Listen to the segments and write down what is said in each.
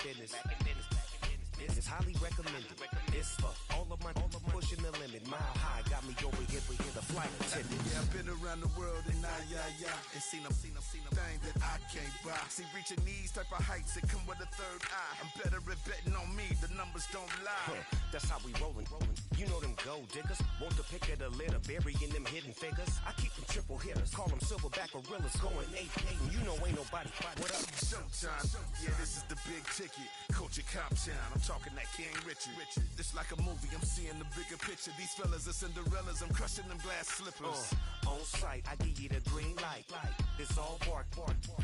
business. It's highly recommended. It's for all of my pushing the limit. Mile high got me over here with the flight attendant. Yeah, I've been around the world and and seen them thing that I can't buy. See, reaching these type of heights, it come with a third eye. I'm better at betting on me, the numbers don't lie. That's how we rollin'. You know them gold diggers, want to pick at a litter, burying them hidden figures. I keep them triple hitters, call them silverback gorillas, going 8-8, and you know ain't nobody. What up? Showtime, yeah, this is the big ticket. Culture Cop Town, I'm talking that King Richard. It's like a movie, I'm seeing the bigger picture. These fellas are Cinderellas, I'm crushing them glass slippers. On sight, I give you the green light. It's all bark,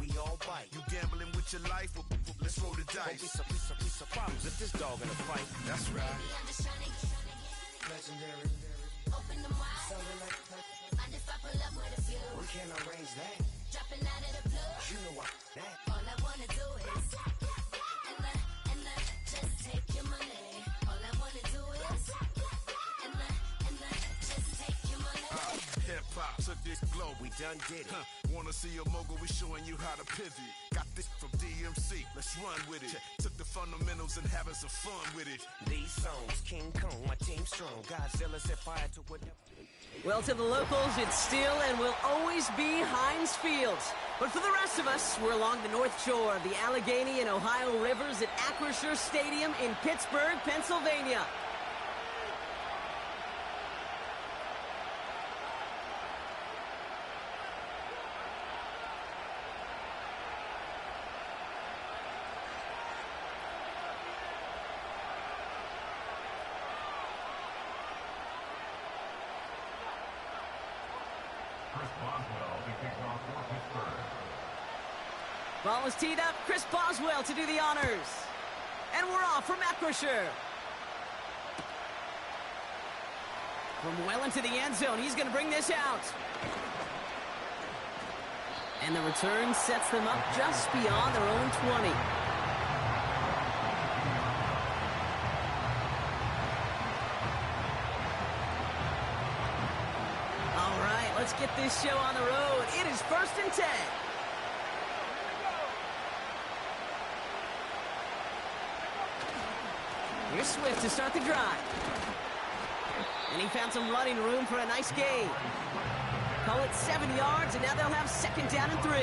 we all bite. You gambling with your life? Well, let's roll the dice. Don't be surprised if this dog in a fight. That's right. Legendary. Open them wide. Sounding like Mind if I pull up with a few? we can't arrange that. Dropping out of the blue. You know what? That. All I wanna do is and just take your money. All I wanna do is and just take your money. Hip hop took this globe. We done did it. Wanna see a mogul? We showing you how to pivot. Got this from DMC. Let's run with it. Took the fundamentals and having some fun with it. These songs, King Kong, my team strong. Godzilla set fire to whatever. Well, to the locals, it's still and will always be Heinz Field. But for the rest of us, we're along the North Shore of the Allegheny and Ohio Rivers at Acrisure Stadium in Pittsburgh, Pennsylvania. Ball is teed up. Chris Boswell to do the honors. And we're off from Acrisure. From well into the end zone, he's going to bring this out. And the return sets them up just beyond their own 20. All right, let's get this show on the road. It is 1st and 10. Here's Swift to start the drive. And he found some running room for a nice gain. Call it 7 yards, and now they'll have 2nd down and 3.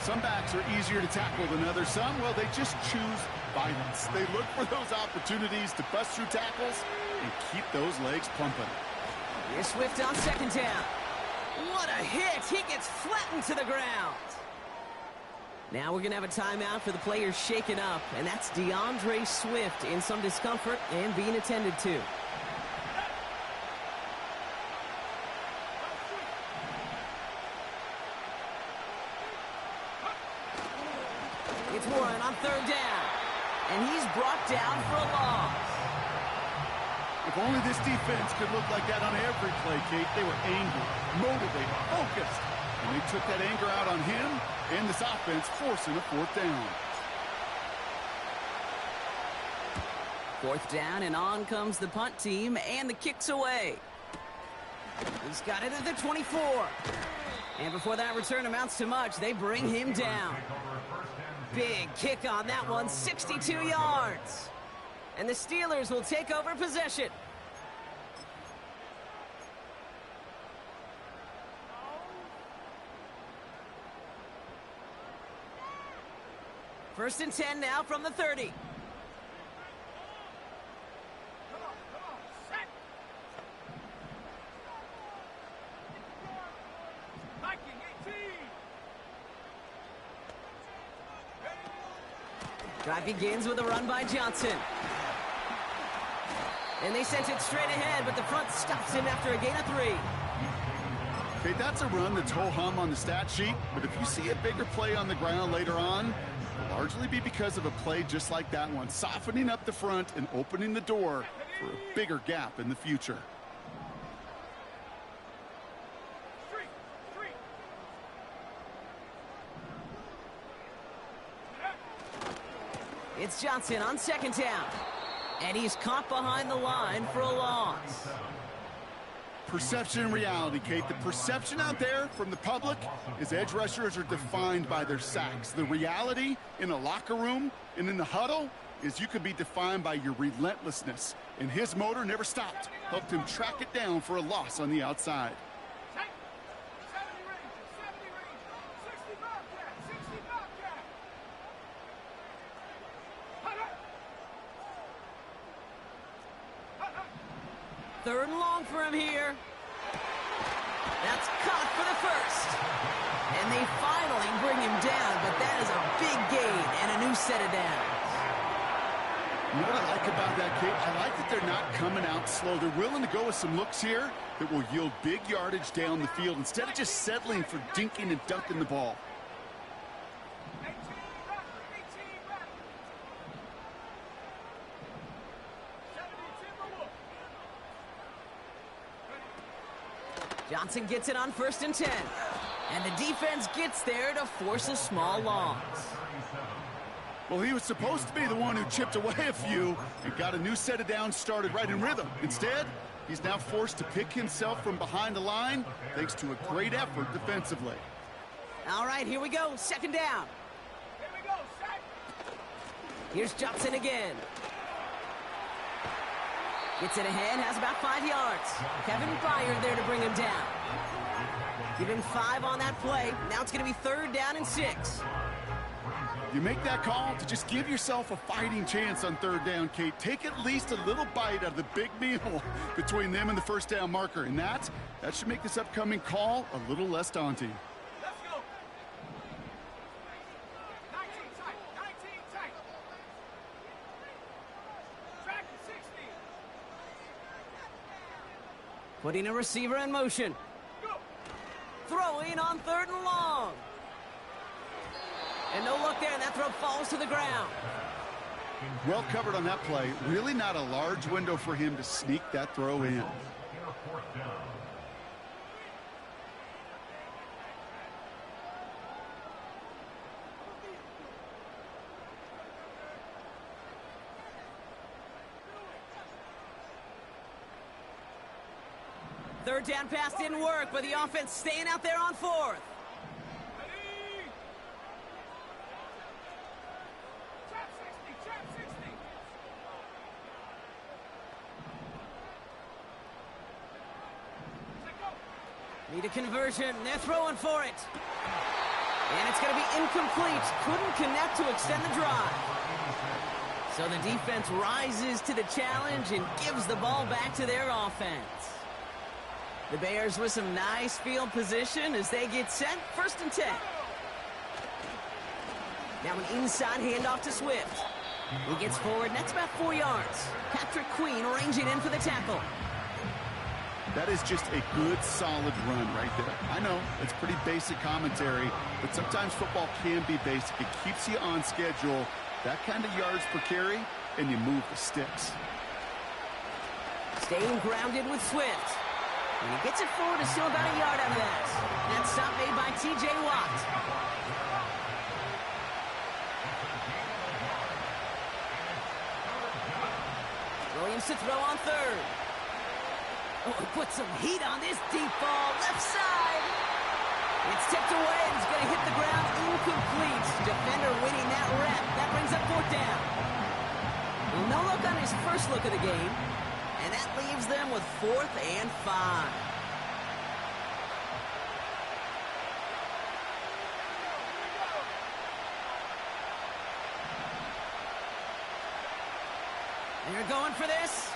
Some backs are easier to tackle than others. Some, well, they just choose violence. They look for those opportunities to bust through tackles and keep those legs pumping. Here's Swift on 2nd down. What a hit! He gets flattened to the ground. Now we're going to have a timeout for the players shaken up, and that's DeAndre Swift in some discomfort and being attended to. It's Warren on 3rd down, and he's brought down for a loss. If only this defense could look like that on every play, Kate. They were angry, motivated, focused, and they took that anger out on him and this offense, forcing a 4th down. 4th down, and on comes the punt team, and the kick's away. He's got it at the 24. And before that return amounts to much, they bring him down. Big kick on that one, 62 yards. And the Steelers will take over possession. First and 10 now from the 30. Drive begins with a run by Johnson. And they sent it straight ahead, but the front stops him after a gain of 3. Okay, that's a run that's ho-hum on the stat sheet, but if you see a bigger play on the ground later on, it'll largely be because of a play just like that one, softening up the front and opening the door for a bigger gap in the future. It's Johnson on 2nd down. And he's caught behind the line for a loss. Perception and reality, Kate. The perception out there from the public is edge rushers are defined by their sacks. The reality in a locker room and in the huddle is you could be defined by your relentlessness. And his motor never stopped. Helped him track it down for a loss on the outside. Third and long for him here. That's caught for the first. And they finally bring him down, but that is a big gain and a new set of downs. You know what I like about that, Kate? I like that they're not coming out slow. They're willing to go with some looks here that will yield big yardage down the field instead of just settling for dinking and dunking the ball. Johnson gets it on 1st and 10. And the defense gets there to force a small loss. Well, he was supposed to be the one who chipped away a few and got a new set of downs started right in rhythm. Instead, he's now forced to pick himself from behind the line thanks to a great effort defensively. All right, here we go. 2nd down. Here's Johnson again. Gets it ahead, has about 5 yards. Kevin Byard there to bring him down. Give him 5 on that play. Now it's going to be 3rd down and 6. You make that call to just give yourself a fighting chance on 3rd down, Kate. Take at least a little bite out of the big meal between them and the 1st down marker. And that should make this upcoming call a little less daunting. Let's go. 19 tight. Track 60. Putting a receiver in motion. Go. Throwing on 3rd and long. And no look there, and that throw falls to the ground. Well covered on that play. Really not a large window for him to sneak that throw in. Third down pass didn't work, but the offense staying out there on 4th. Need a conversion. They're throwing for it. And it's going to be incomplete. Couldn't connect to extend the drive. So the defense rises to the challenge and gives the ball back to their offense. The Bears with some nice field position as they get set. 1st and 10. Now an inside handoff to Swift. He gets forward, and that's about 4 yards. Patrick Queen arranging in for the tackle. That is just a good, solid run right there. I know, it's pretty basic commentary, but sometimes football can be basic. It keeps you on schedule, that kind of yards per carry, and you move the sticks. Staying grounded with Swift. And he gets it forward to still about a yard out of that. That stop made by T.J. Watt. Williams to throw on 3rd. Oh, put some heat on this deep ball. Left side. It's tipped away and it's going to hit the ground incomplete. Defender winning that rep. That brings up 4th down. Well, no look on his first look of the game. And that leaves them with 4th and 5. They're going for this.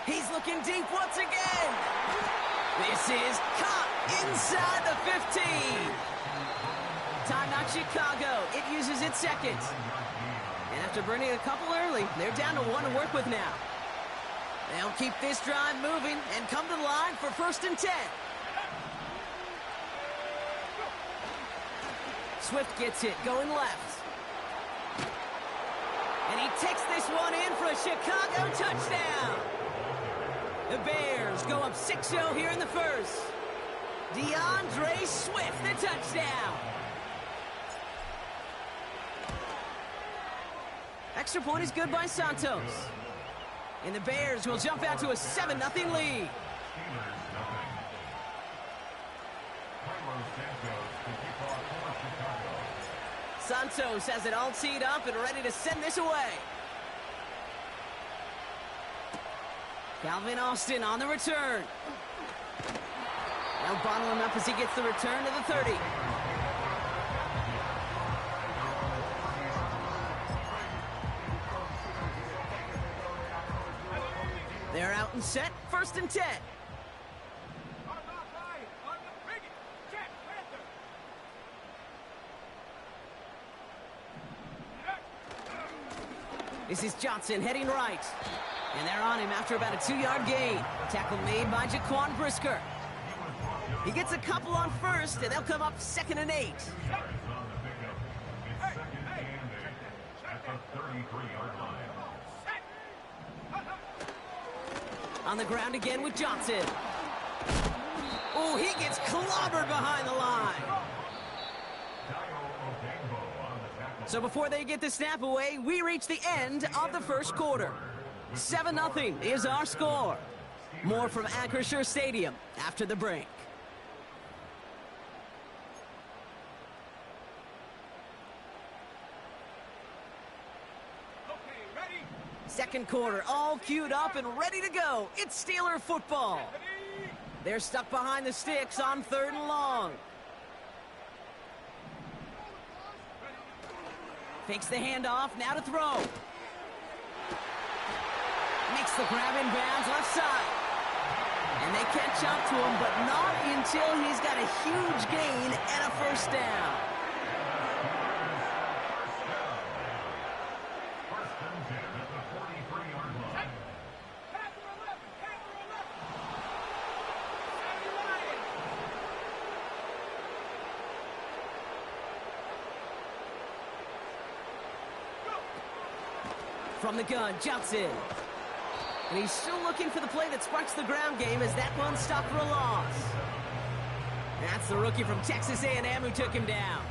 He's looking deep once again. This is caught inside the 15. Timeout Chicago. It uses its 2nd. And after burning a couple early, they're down to 1 to work with now. They'll keep this drive moving and come to the line for 1st and 10. Swift gets it, going left. And he takes this one in for a Chicago touchdown. The Bears go up 6-0 here in the first. DeAndre Swift, the touchdown. Extra point is good by Santos. And the Bears will jump out to a 7-0 lead. Santos has it all teed up and ready to send this away. Calvin Austin on the return. They'll bottle him up as he gets the return to the 30. They're out and set, 1st and 10. This is Johnson heading right. And they're on him after about a 2-yard gain. Tackle made by Jaquan Brisker. He gets a couple on 1st, and they'll come up 2nd and 8. On the ground again with Johnson. Oh, he gets clobbered behind the line. So before they get the snap away, we reach the end of the 1st quarter. 7-0 is our score. More from Acrisure Stadium after the break. Second quarter, all queued up and ready to go. It's Steeler football. They're stuck behind the sticks on 3rd and long. Fakes the handoff, now to throw. Makes the grab in bounds, left side. And they catch up to him, but not until he's got a huge gain and a 1st down. From the gun, Johnson. And he's still looking for the play that sparks the ground game as that one stopped for a loss. That's the rookie from Texas A&M who took him down.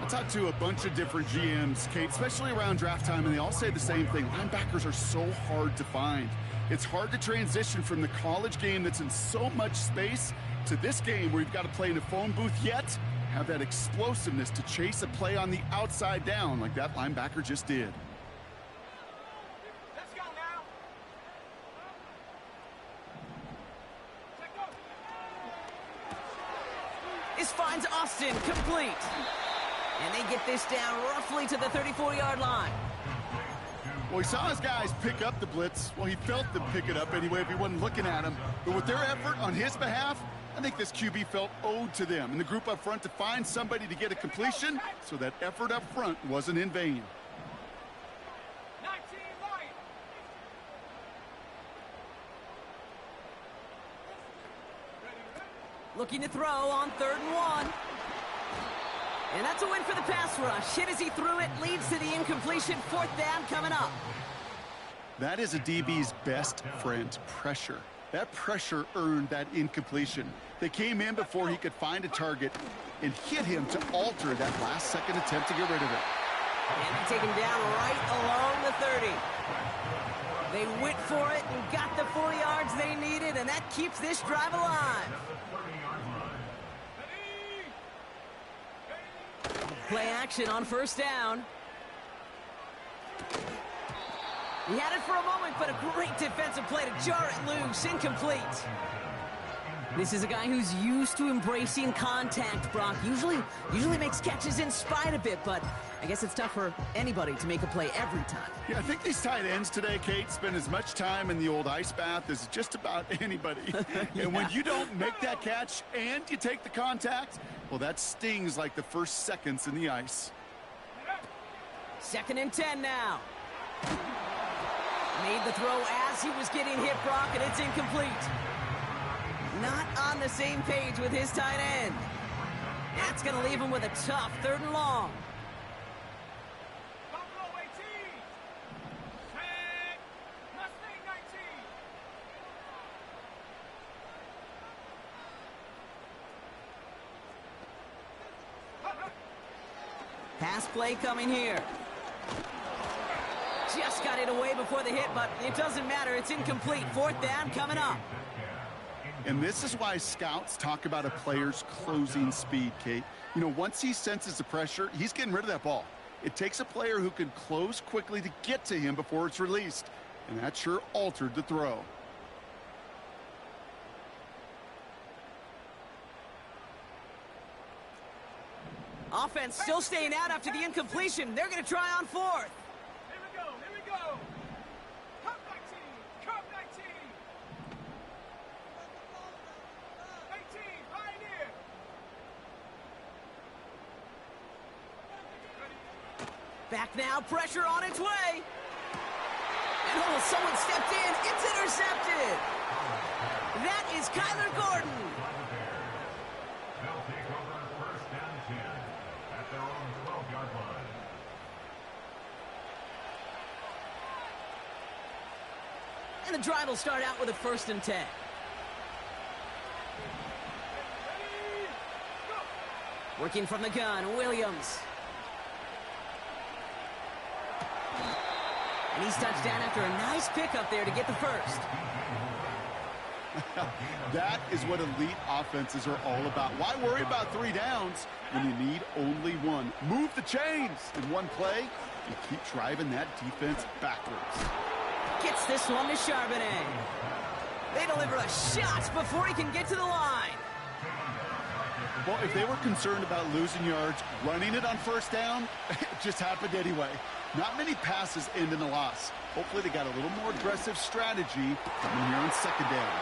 I talked to a bunch of different GMs, Kate, especially around draft time, and they all say the same thing. Linebackers are so hard to find. It's hard to transition from the college game that's in so much space to this game where you've got to play in a phone booth, yet have that explosiveness to chase a play on the outside down like that linebacker just did. This finds Austin complete. And they get this down roughly to the 34-yard line. Well, he saw his guys pick up the blitz. Well, he felt them pick it up anyway if he wasn't looking at him. But with their effort on his behalf, I think this QB felt owed to them and the group up front to find somebody to get a completion, so that effort up front wasn't in vain. Looking to throw on 3rd and 1. And that's a win for the pass rush. Hit as he threw it, leads to the incompletion. 4th down coming up. That is a DB's best friend, pressure. That pressure earned that incompletion. They came in before he could find a target and hit him to alter that last-second attempt to get rid of it. And they take him down right along the 30. They went for it and got the 4 yards they needed, and that keeps this drive alive. Play action on 1st down. He had it for a moment, but a great defensive play to jar it loose. Incomplete. This is a guy who's used to embracing contact, Brock. Usually makes catches in spite of it, but I guess it's tough for anybody to make a play every time. Yeah, I think these tight ends today, Kate, spend as much time in the old ice bath as just about anybody. Yeah. And when you don't make that catch and you take the contact, well, that stings like the first seconds in the ice. 2nd and 10 now. Made the throw as he was getting hit, Brock, and it's incomplete. Not on the same page with his tight end. That's going to leave him with a tough 3rd and long. Pass play coming here. Just got it away before the hit, but it doesn't matter. It's incomplete. 4th down coming up. And this is why scouts talk about a player's closing speed, Kate. You know, once he senses the pressure, he's getting rid of that ball. It takes a player who can close quickly to get to him before it's released. And that sure altered the throw. Offense still staying out after the incompletion. They're going to try on fourth. Here we go, here we go. Come 19, come 19. 18, Pioneer. Back now, pressure on its way. And oh, someone stepped in. It's intercepted. That is Kyler Gordon. They'll take over first and 10 at their own 12-yard line. And the drive will start out with a 1st and 10. Working from the gun, Williams. And he's touched down after a nice pickup there to get the first. That is what elite offenses are all about. Why worry about 3 downs when you need only 1? Move the chains in one play and keep driving that defense backwards. Gets this one to Charbonnet. They deliver a shot before he can get to the line. Well, if they were concerned about losing yards, running it on 1st down, it just happened anyway. Not many passes end in a loss. Hopefully they got a little more aggressive strategy coming here on 2nd down.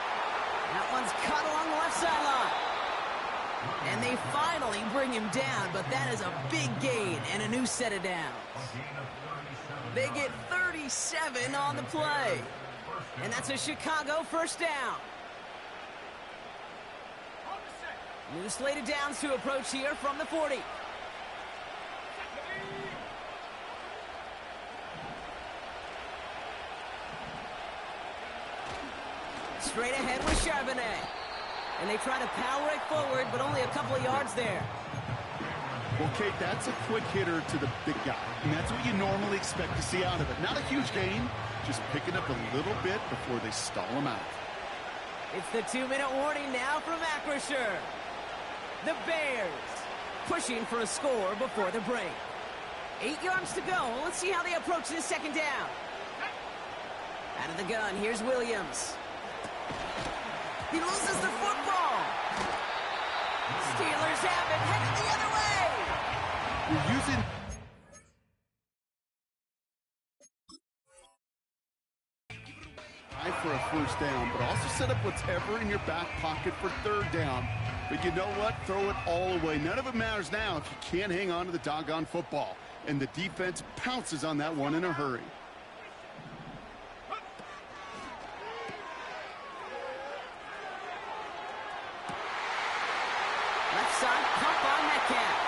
That one's cut along the left sideline. And they finally bring him down, but that is a big gain and a new set of downs. They get 37 on the play. And that's a Chicago 1st down. New slate of downs to approach here from the 40. Straight ahead with Charbonnet. And they try to power it forward, but only a couple of yards there. Well, Kate, that's a quick hitter to the big guy. And that's what you normally expect to see out of it. Not a huge gain, just picking up a little bit before they stall him out. It's the 2-minute warning now from Acrisure. The Bears pushing for a score before the break. 8 yards to go. Let's see how they approach this 2nd down. Out of the gun, here's Williams. He loses the football. Steelers have it, headed the other way. You're using... for a 1st down, but also set up whatever in your back pocket for 3rd down. But you know what? Throw it all away. None of it matters now if you can't hang on to the doggone football. And the defense pounces on that one in a hurry. Left side, pump on Metcalf.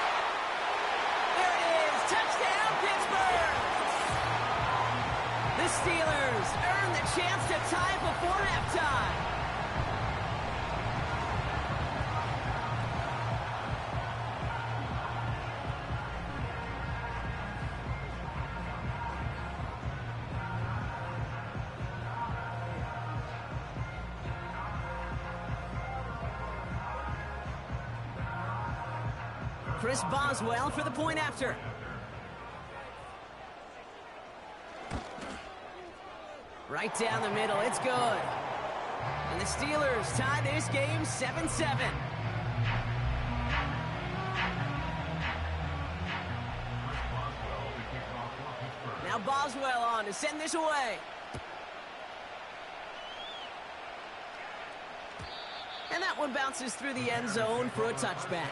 There it is, touchdown Pittsburgh! The Steelers earn the chance to tie before halftime. Chris Boswell for the point after. Right down the middle, it's good. And the Steelers tie this game 7-7. Now Boswell on to send this away. And that one bounces through the end zone for a touchback.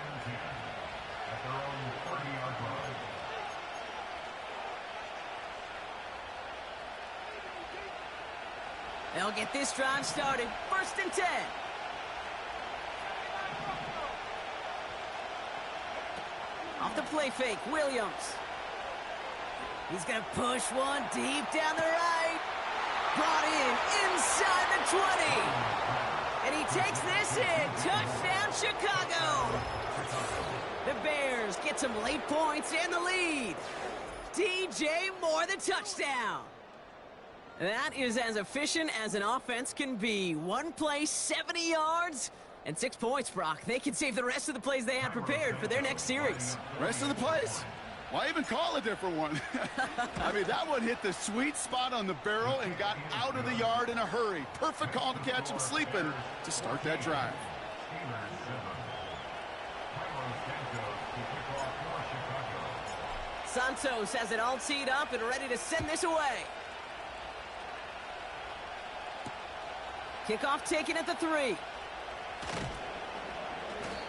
They'll get this drive started. 1st and 10. Off the play fake, Williams. He's going to push one deep down the right. Brought in inside the 20. And he takes this in. Touchdown, Chicago. The Bears get some late points and the lead. DJ Moore, the touchdown. That is as efficient as an offense can be. One play, 70 yards, and 6 points, Brock. They can save the rest of the plays they had prepared for their next series. Rest of the plays? Why even call a different one? I mean, that one hit the sweet spot on the barrel and got out of the yard in a hurry. Perfect call to catch him sleeping to start that drive. Santos has it all teed up and ready to send this away. Kickoff taken at the 3.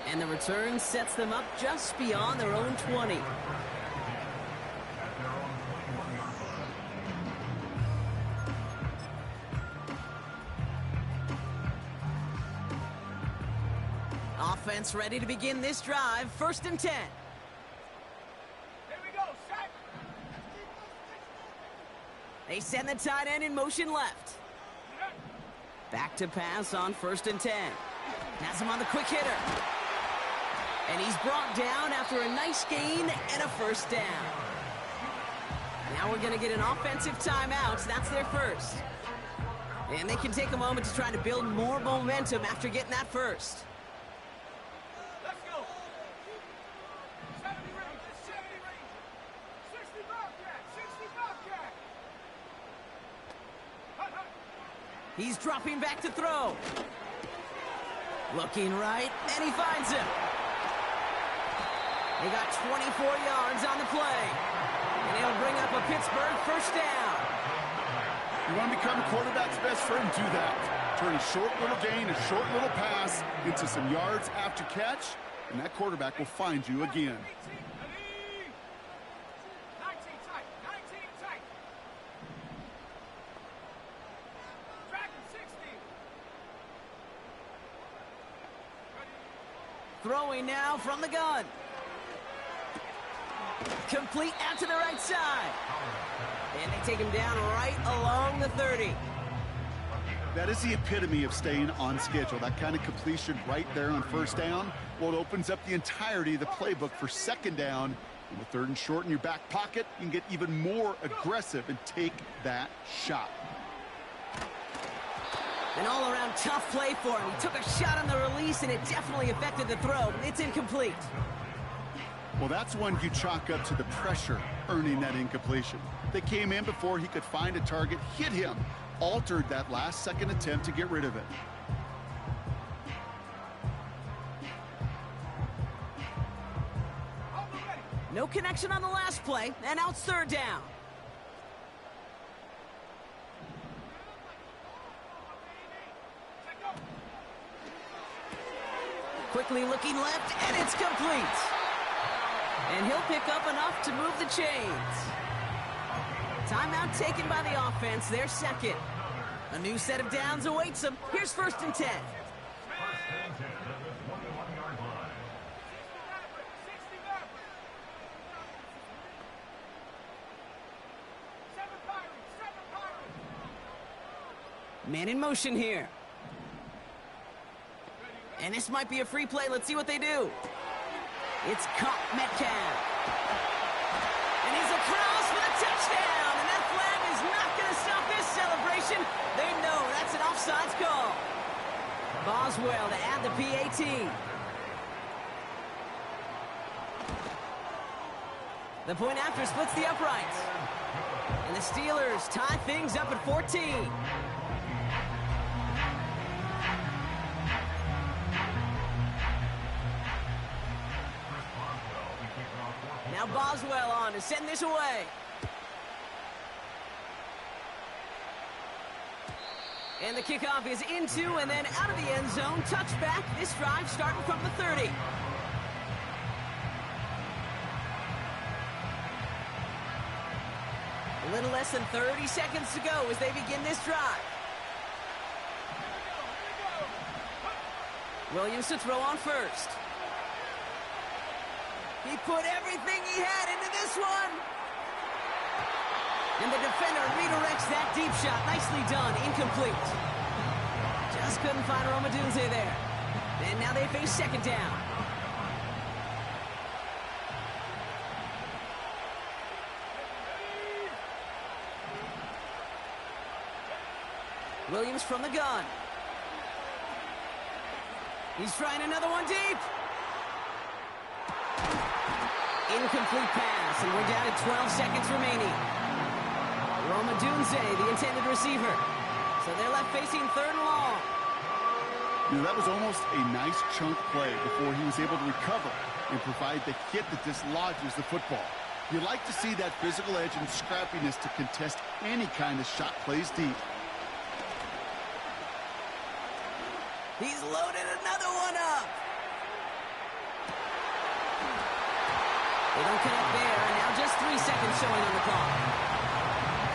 And the return sets them up just beyond their own 20. Offense ready to begin this drive. 1st and 10. Here we go, sack. They send the tight end in motion left. Back to pass on 1st and 10. Has him on the quick hitter. And he's brought down after a nice gain and a 1st down. Now we're going to get an offensive timeout. That's their first. And they can take a moment to try to build more momentum after getting that first. Let's go. 70 range, 70 range. 60 Bobcat, 60 Bobcat. Hut, hut. He's dropping back to throw. Looking right, and he finds him. They got 24 yards on the play. And he'll bring up a Pittsburgh 1st down. You want to become a quarterback's best friend? Do that. Turn a short little gain, a short little pass into some yards after catch, and that quarterback will find you again. 19 tight, 19 tight. Dragon 60. Throwing now from the gun. Complete out to the right side. And they take him down right along the 30. That is the epitome of staying on schedule. That kind of completion right there on 1st down. Well, it opens up the entirety of the playbook for 2nd down. And with 3rd and short in your back pocket, you can get even more aggressive and take that shot. An all-around tough play for him. He took a shot on the release, and it definitely affected the throw. It's incomplete. Well, that's one you chalk up to the pressure earning that incompletion. They came in before he could find a target, hit him, altered that last-second attempt to get rid of it. No connection on the last play, and now it's 3rd down. Quickly looking left, and it's complete. And he'll pick up enough to move the chains. Timeout taken by the offense, their 2nd. A new set of downs awaits them. Here's 1st and 10. Man in motion here. And this might be a free play. Let's see what they do. It's caught Metcalf. And he's across for the touchdown. And that flag is not going to stop this celebration. They know that's an offsides call. Boswell to add the PAT. The point after splits the uprights. And the Steelers tie things up at 14. Now Boswell on to send this away. And the kickoff is into and then out of the end zone. Touchback. This drive starting from the 30. A little less than 30 seconds to go as they begin this drive. Williams to throw on first. He put everything he had into this one. And the defender redirects that deep shot. Nicely done. Incomplete. Just couldn't find Romadunze there. And now they face 2nd down. Williams from the gun. He's trying another one deep. Incomplete pass, and we're down to 12 seconds remaining. Roma Dunze, the intended receiver. So they're left facing third and long. You know, that was almost a nice chunk play before he was able to recover and provide the hit that dislodges the football. You like to see that physical edge and scrappiness to contest any kind of shot plays deep. He's loaded another one up. They don't connect there, and now just 3 seconds showing on the clock.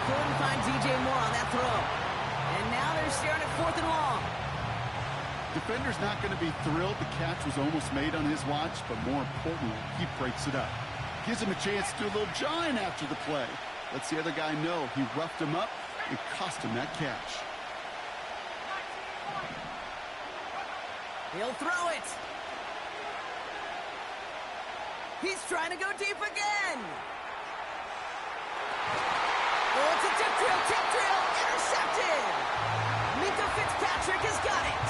Couldn't find DJ Moore on that throw. And now they're staring at fourth and long. Defender's not going to be thrilled the catch was almost made on his watch, but more importantly, he breaks it up. Gives him a chance to do a little jawing after the play. Lets the other guy know he roughed him up and cost him that catch. He'll throw it. He's trying to go deep again. Oh, it's a tip drill, intercepted. Minka Fitzpatrick has got it.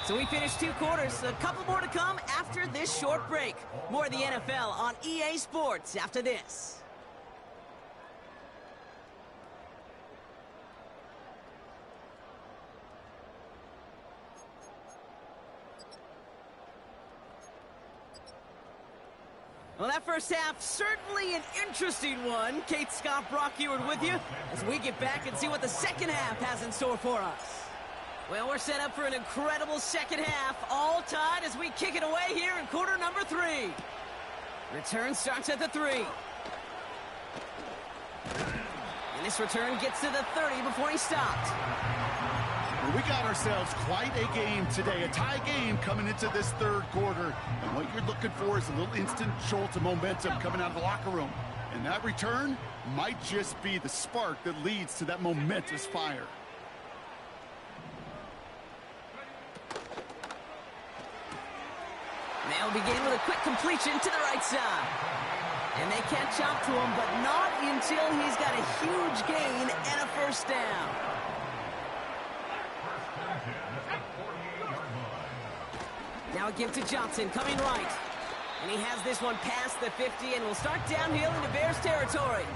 So we finished 2 quarters. A couple more to come after this short break. More of the NFL on EA Sports after this. Well, that first half, certainly an interesting one. Kate Scott, Brock Eward with you as we get back and see what the second half has in store for us. Well, we're set up for an incredible second half, all tied as we kick it away here in quarter number 3. Return starts at the 3. And this return gets to the 30 before he stopped. Well, we got ourselves quite a game today, a tie game coming into this third quarter. And what you're looking for is a little instant jolt of momentum coming out of the locker room. And that return might just be the spark that leads to that momentous fire. They'll begin with a quick completion to the right side. And they catch up to him, but not until he's got a huge gain and a first down. Now a give to Johnson, coming right. And he has this one past the 50 and will start downhill into Bears territory.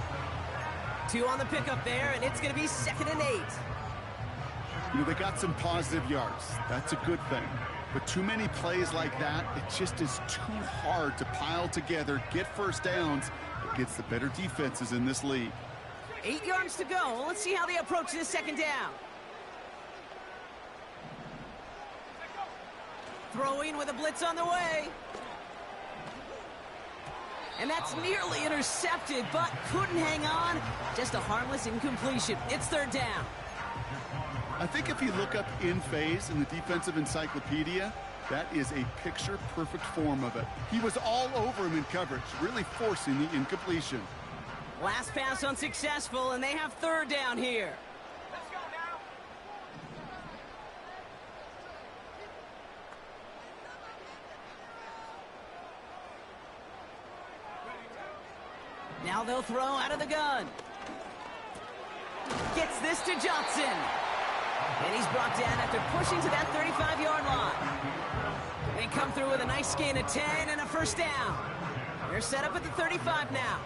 2 on the pickup there, and it's going to be 2nd and 8. You know, they got some positive yards. That's a good thing. But too many plays like that, it just is too hard to pile together, get first downs against the better defenses in this league. 8 yards to go. Let's see how they approach this second down. Throwing with a blitz on the way. And that's nearly intercepted, but couldn't hang on. Just a harmless incompletion. It's 3rd down. I think if you look up in phase in the defensive encyclopedia, that is a picture-perfect form of it. He was all over him in coverage, really forcing the incompletion. Last pass unsuccessful, and they have 3rd down here. Let's go now. Now they'll throw out of the gun. Gets this to Johnson. And he's brought down after pushing to that 35-yard line. They come through with a nice gain of 10 and a first down. They're set up at the 35 now.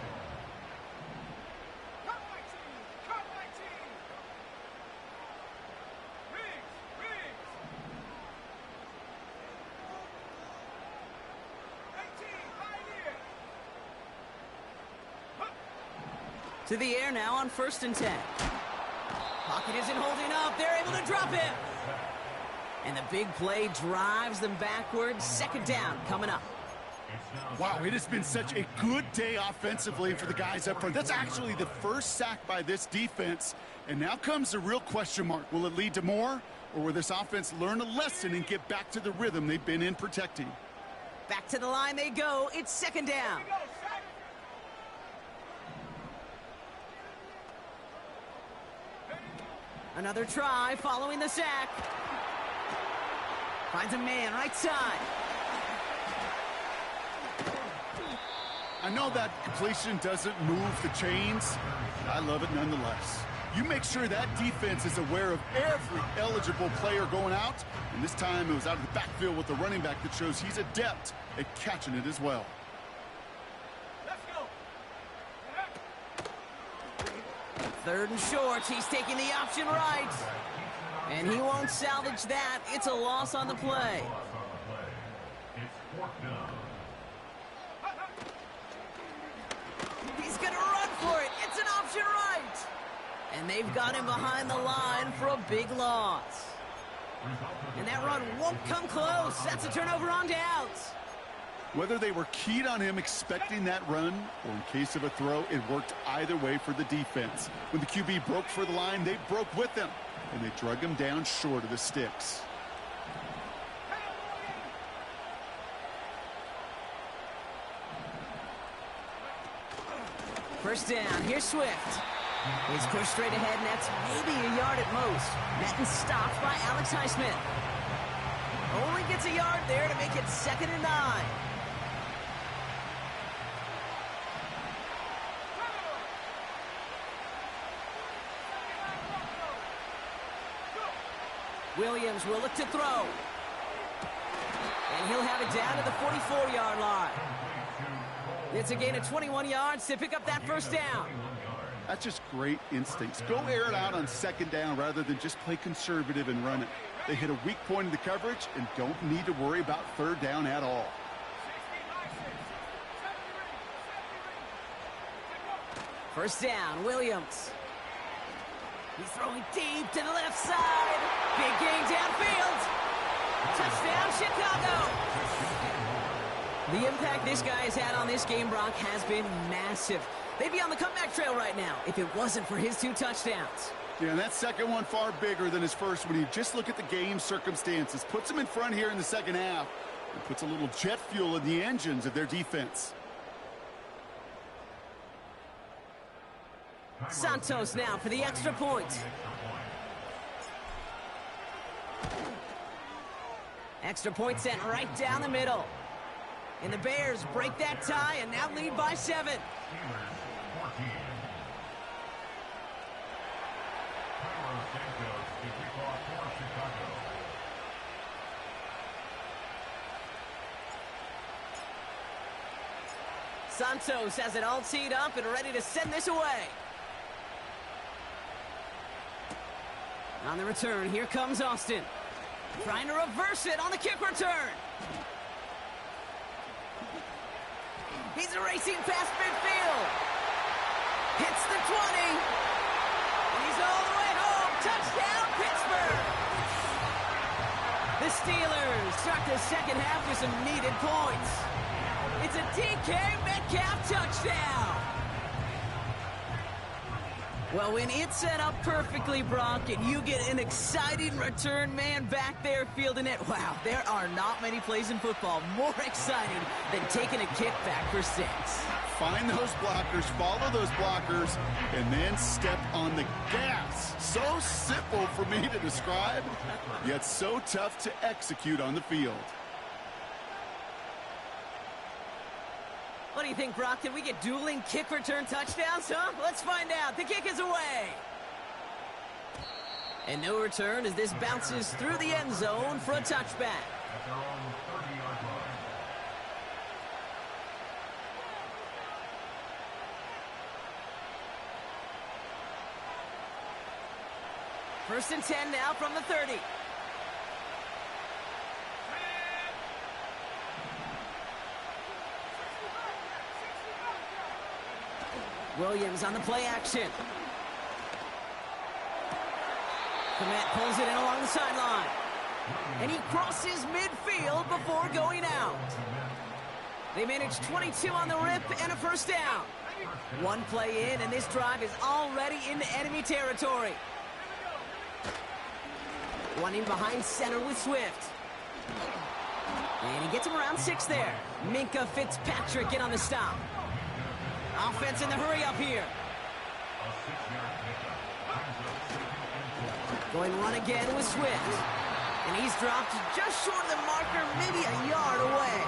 Cut my team. Cut my team. Riggs. 18. Pioneer. To the air now on 1st and 10. Pocket isn't holding up. They're able to drop him. And the big play drives them backwards. 2nd down coming up. Wow, it has been such a good day offensively for the guys up front. That's actually the first sack by this defense. And now comes the real question mark. Will it lead to more? Or will this offense learn a lesson and get back to the rhythm they've been in protecting? Back to the line they go. It's 2nd down. Go, sack. Another try following the sack. Finds a man right side. I know that completion doesn't move the chains. I love it nonetheless. You make sure that defense is aware of every eligible player going out, and this time it was out of the backfield with the running back that shows he's adept at catching it as well. Let's go. Third and short. He's taking the option right. And he won't salvage that. It's a loss on the play. It's fourth down. He's going to run for it. It's an option right. And they've got him behind the line for a big loss. And that run won't come close. That's a turnover on downs. Whether they were keyed on him expecting that run or in case of a throw, it worked either way for the defense. When the QB broke for the line, they broke with him, and they drug him down short of the sticks. First down. Here's Swift. He's pushed straight ahead, and that's maybe a yard at most. Met and stopped by Alex Highsmith. Only gets a yard there to make it 2nd and 9. Williams will look to throw. And he'll have it down to the 44-yard line. It's a gain of 21 yards to pick up that first down. That's just great instincts. Go air it out on 2nd down rather than just play conservative and run it. They hit a weak point in the coverage and don't need to worry about 3rd down at all. First down, Williams. He's throwing deep to the left side. Big gain downfield. Touchdown, Chicago. The impact this guy has had on this game, Brock, has been massive. They'd be on the comeback trail right now if it wasn't for his 2 touchdowns. Yeah, and that second one far bigger than his first when you just look at the game circumstances. Puts them in front here in the second half and puts a little jet fuel in the engines of their defense. Santos now for the extra point. Extra point sent right down the middle. And the Bears break that tie and now lead by 7. Santos has it all teed up and ready to send this away. On the return, here comes Austin. Trying to reverse it on the kick return. He's racing past midfield. Hits the 20. And he's all the way home. Touchdown, Pittsburgh. The Steelers start the second half with some needed points. It's a DK Metcalf touchdown. Well, when it's set up perfectly, Brock, and you get an exciting return man back there fielding it, wow, there are not many plays in football more exciting than taking a kickback for 6. Find those blockers, follow those blockers, and then step on the gas. So simple for me to describe, yet so tough to execute on the field. What do you think, Brock? Did we get dueling kick return touchdowns, huh? Let's find out. The kick is away. And no return as this bounces through the end zone for a touchback. At their own 30-yard line. First and 10 now from the 30. Williams on the play action. Komet pulls it in along the sideline. And he crosses midfield before going out. They managed 22 on the rip and a first down. One play in, and this drive is already into enemy territory. One in behind center with Swift. And he gets him around 6 there. Minka Fitzpatrick in on the stop. Offense in the hurry up here. Going run again with Swift. And he's dropped just short of the marker, maybe a yard away.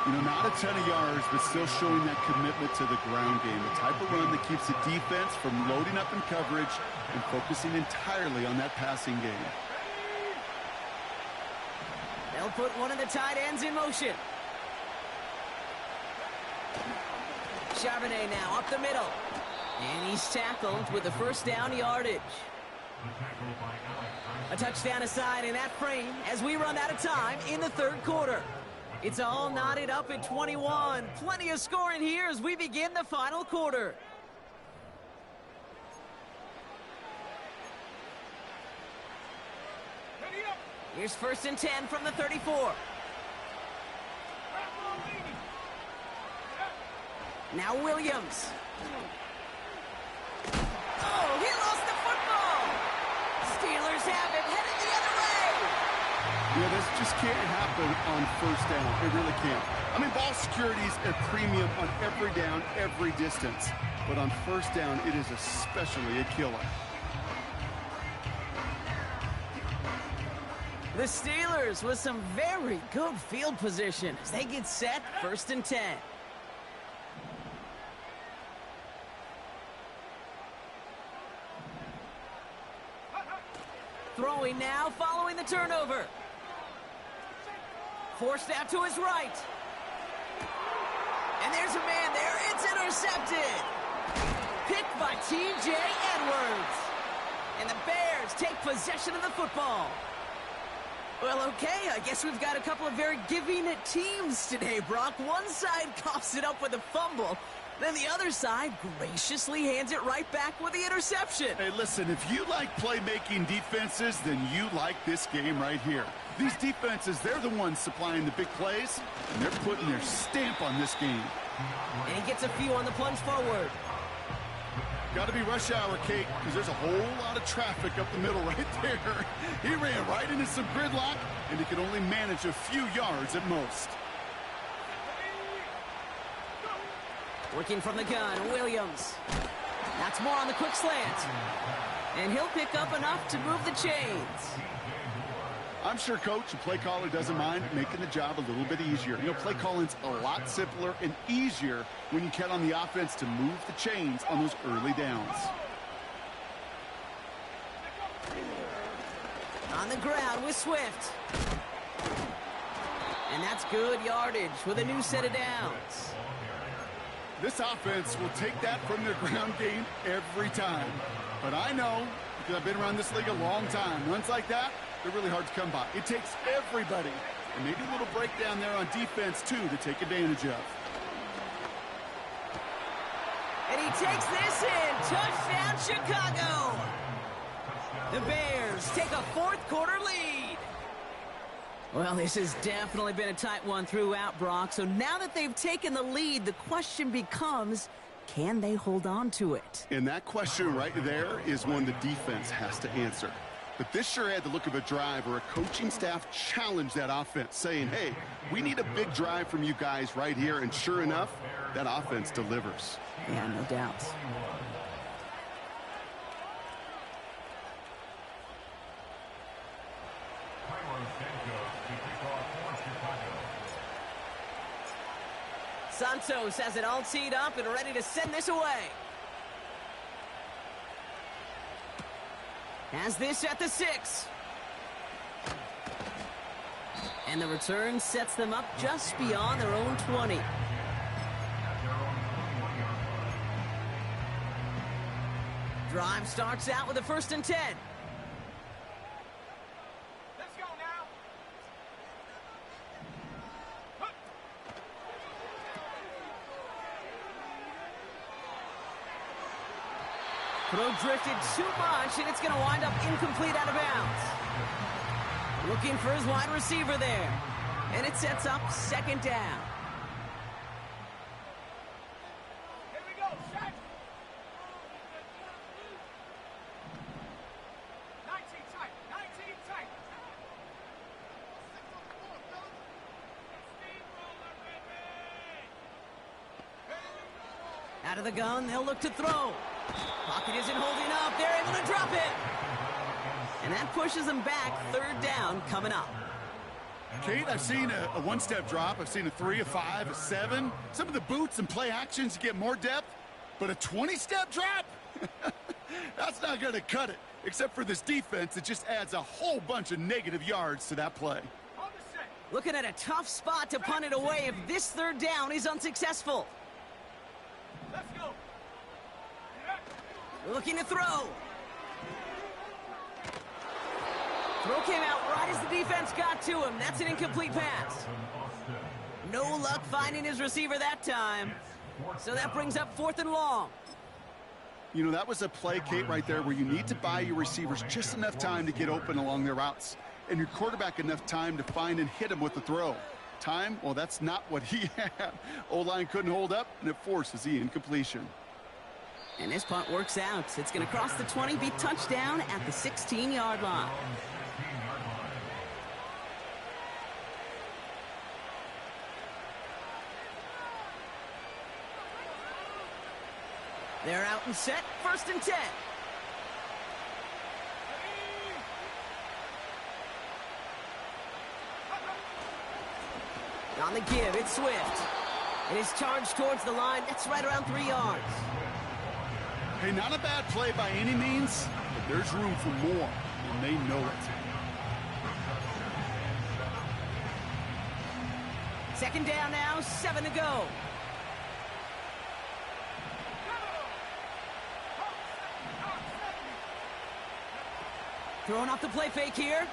You know, not a ton of yards, but still showing that commitment to the ground game. The type of run that keeps the defense from loading up in coverage and focusing entirely on that passing game. They'll put one of the tight ends in motion. Charbonnet now up the middle. And he's tackled with the first down yardage. A touchdown aside in that frame as we run out of time in the third quarter. It's all knotted up at 21. Plenty of scoring here as we begin the final quarter. Here's 1st and 10 from the 34. Now Williams. Oh, he lost the football. Steelers have it, headed the other way. Yeah, this just can't happen on first down. It really can't. I mean, ball security's a premium on every down, every distance. But on first down, it is especially a killer. The Steelers with some very good field position as they get set 1st and 10. Throwing now following the turnover. Forced out to his right. And there's a man there. It's intercepted. Picked by T.J. Edwards. And the Bears take possession of the football. Well, okay, I guess we've got a couple of very giving teams today, Brock. One side coughs it up with a fumble. Then the other side graciously hands it right back with the interception. Hey, listen, if you like playmaking defenses, then you like this game right here. These defenses, they're the ones supplying the big plays, and they're putting their stamp on this game. And he gets a few on the plunge forward. Got to be rush hour, Kate, because there's a whole lot of traffic up the middle right there. He ran right into some gridlock, and he could only manage a few yards at most. Working from the gun, Williams. That's more on the quick slant. And he'll pick up enough to move the chains. I'm sure coach and play caller doesn't mind making the job a little bit easier. You know, play calling's a lot simpler and easier when you count on the offense to move the chains on those early downs. On the ground with Swift. And that's good yardage with a new set of downs. This offense will take that from their ground game every time. But I know, because I've been around this league a long time, runs like that, they're really hard to come by. It takes everybody, and maybe a little breakdown there on defense, too, to take advantage of. And he takes this in. Touchdown, Chicago. The Bears take a fourth-quarter lead. Well, this has definitely been a tight one throughout, Brock. So now that they've taken the lead, the question becomes, can they hold on to it? And that question right there is one the defense has to answer. But this sure had the look of a drive where a coaching staff challenged that offense, saying, hey, we need a big drive from you guys right here. And sure enough, that offense delivers. Yeah, no doubt. Santos has it all teed up and ready to send this away. Has this at the 6. And the return sets them up just beyond their own 20. Drive starts out with a 1st and 10. Let's go now. Throw drifted too much, and it's going to wind up incomplete out of bounds. Looking for his wide receiver there. And it sets up 2nd down. Here we go. Set. 19 tight. 19 tight. Out of the gun, they'll look to throw. Pocket isn't holding up. They're able to drop it. And that pushes them back. 3rd down coming up. Kate, I've seen a one-step drop. I've seen a 3, a 5, a 7. Some of the boots and play actions get more depth, but a 20-step drop? That's not going to cut it. Except for this defense, it just adds a whole bunch of negative yards to that play. Looking at a tough spot to punt it away if this third down is unsuccessful. Let's go. Looking to throw. Throw came out right as the defense got to him. That's an incomplete pass. No luck finding his receiver that time. So that brings up 4th and long. You know, that was a play, Kate, right there where you need to buy your receivers just enough time to get open along their routes. And your quarterback enough time to find and hit him with the throw. Time? Well, that's not what he had. O-line couldn't hold up, and it forces the incompletion. And this punt works out. It's going to cross the 20, be touchdown at the 16-yard line. They're out and set, 1st and 10. On the give, it's Swift. It is charged towards the line. That's right around 3 yards. Hey, not a bad play by any means, but there's room for more, and they know it. 2nd down now, 7 to go. Throwing off the play fake here.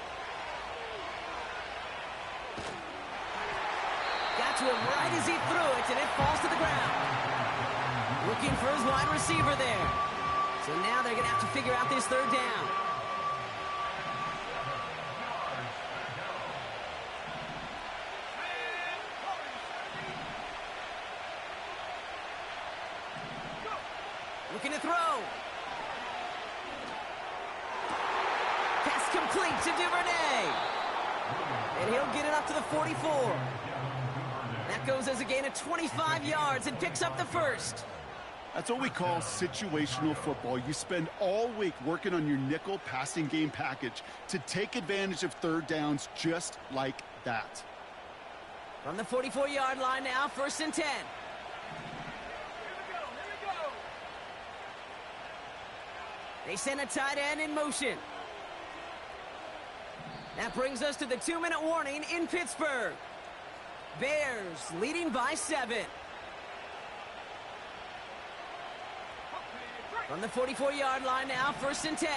Got to him right as he threw it, and it falls to the ground. Looking for his wide receiver there. So now they're going to have to figure out this 3rd down. Looking to throw. Pass complete to Duvernay. And he'll get it up to the 44. That goes as a gain of 25 yards and picks up the 1st. That's what we call situational football. You spend all week working on your nickel passing game package to take advantage of 3rd downs just like that. From the 44-yard line now, 1st and 10. Here we go. They send a tight end in motion. That brings us to the 2-minute warning in Pittsburgh. Bears leading by 7. From the 44-yard line now, 1st and 10.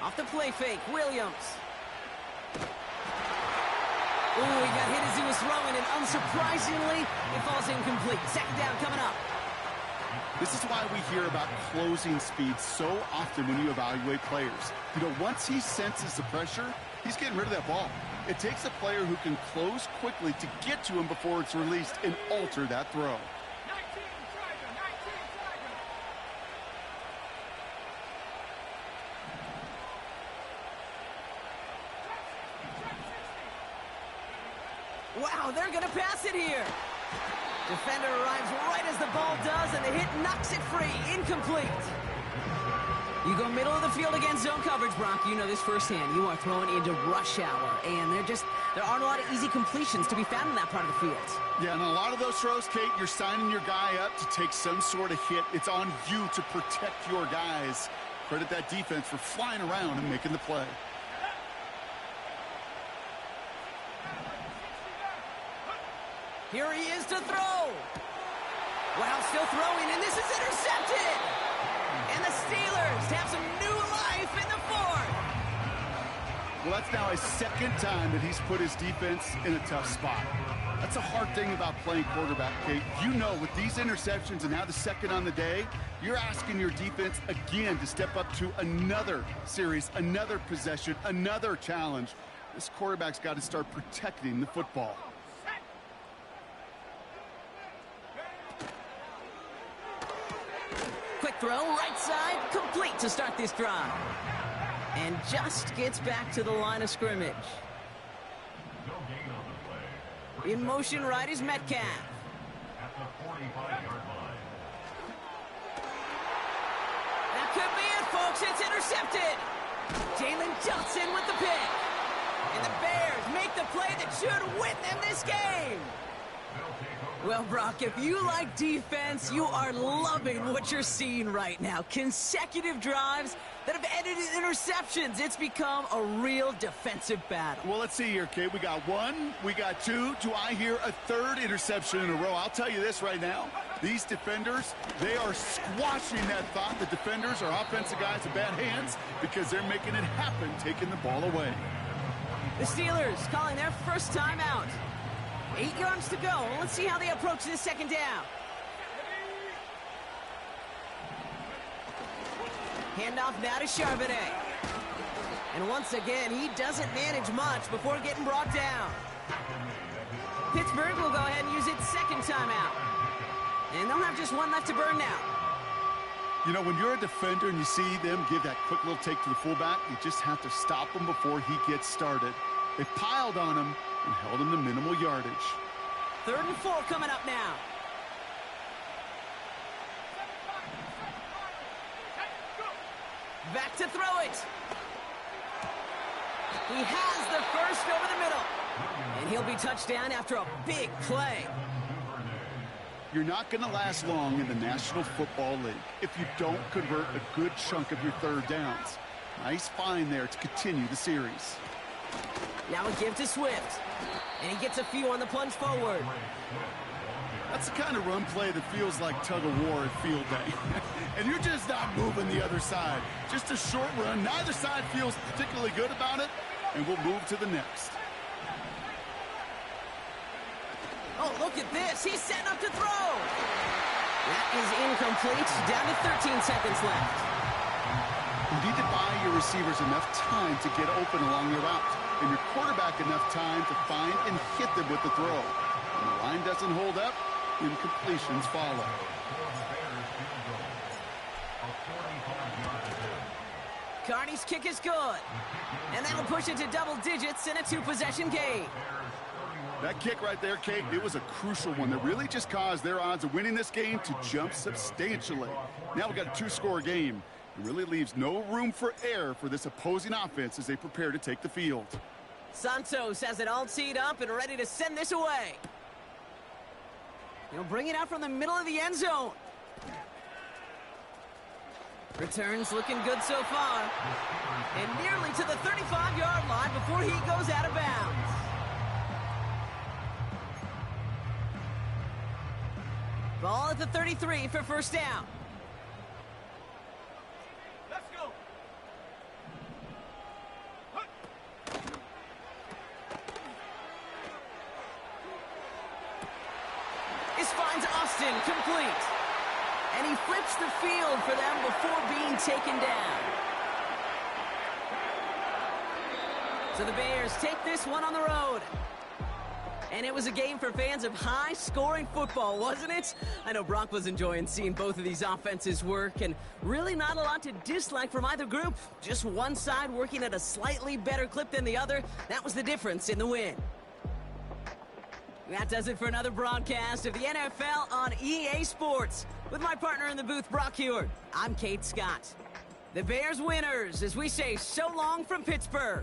Off the play fake, Williams. Ooh, he got hit as he was throwing, and unsurprisingly, it falls incomplete. 2nd down coming up. This is why we hear about closing speed so often when you evaluate players. You know, once he senses the pressure, he's getting rid of that ball. It takes a player who can close quickly to get to him before it's released and alter that throw. 19 Tiger. Wow, they're going to pass it here. Defender arrives right as the ball does, and the hit knocks it free. Incomplete. You go middle of the field against zone coverage, Brock. You know this firsthand. You are throwing into rush hour, and there aren't a lot of easy completions to be found in that part of the field. Yeah, and a lot of those throws, Kate, you're signing your guy up to take some sort of hit. It's on you to protect your guys. Credit that defense for flying around and making the play. Here he is to throw. Wow, still throwing, and this is intercepted. And the Steelers have some new life in the 4th. Well, that's now his 2nd time that he's put his defense in a tough spot. That's a hard thing about playing quarterback, Kate. You know, with these interceptions and now the 2nd on the day, you're asking your defense again to step up to another series, another possession, another challenge. This quarterback's got to start protecting the football. Quick throw, right side, complete to start this drive. And just gets back to the line of scrimmage. In motion right is Metcalf. At the 45-yard line. That could be it, folks. It's intercepted. Jalen Johnson with the pick. And the Bears make the play that should win them this game. Well, Brock, if you like defense, you are loving what you're seeing right now. Consecutive drives that have ended in interceptions. It's become a real defensive battle. Well, let's see here, Kate. We got one, we got two. Do I hear a third interception in a row? I'll tell you this right now. These defenders, they are squashing that thought. The defenders are offensive guys in bad hands because they're making it happen, taking the ball away. The Steelers calling their first time out. 8 yards to go. Let's see how they approach this second down. Handoff now to Charbonnet. And once again, he doesn't manage much before getting brought down. Pittsburgh will go ahead and use its second timeout. And they'll have just one left to burn now. You know, when you're a defender and you see them give that quick little take to the fullback, you just have to stop him before he gets started. They piled on him and held him to minimal yardage. 3rd and 4 coming up now. Back to throw it. He has the first over the middle. And he'll be touchdown after a big play. You're not going to last long in the National Football League if you don't convert a good chunk of your third downs. Nice find there to continue the series. Now a give to Swift. And he gets a few on the plunge forward. That's the kind of run play that feels like tug-of-war at field day. And you're just not moving the other side. Just a short run. Neither side feels particularly good about it. And we'll move to the next. Oh, look at this. He's setting up to throw. That is incomplete. Down to 13 seconds left. You need to buy your receivers enough time to get open along the route, and your quarterback enough time to find and hit them with the throw. When the line doesn't hold up, incompletions follow. Carney's kick is good. And that'll push it to double digits in a 2-possession game. That kick right there, Kate, it was a crucial one that really just caused their odds of winning this game to jump substantially. Now we've got a 2-score game. It really leaves no room for error for this opposing offense as they prepare to take the field. Santos has it all teed up and ready to send this away. He'll bring it out from the middle of the end zone. Returns looking good so far. And nearly to the 35-yard line before he goes out of bounds. Ball at the 33 for first down. Let's go. This finds Austin complete. And he flips the field for them before being taken down. So the Bears take this one on the road. And it was a game for fans of high-scoring football, wasn't it? I know Brock was enjoying seeing both of these offenses work, and really not a lot to dislike from either group. Just one side working at a slightly better clip than the other. That was the difference in the win. That does it for another broadcast of the NFL on EA Sports. With my partner in the booth, Brock Heward, I'm Kate Scott. The Bears winners as we say so long from Pittsburgh.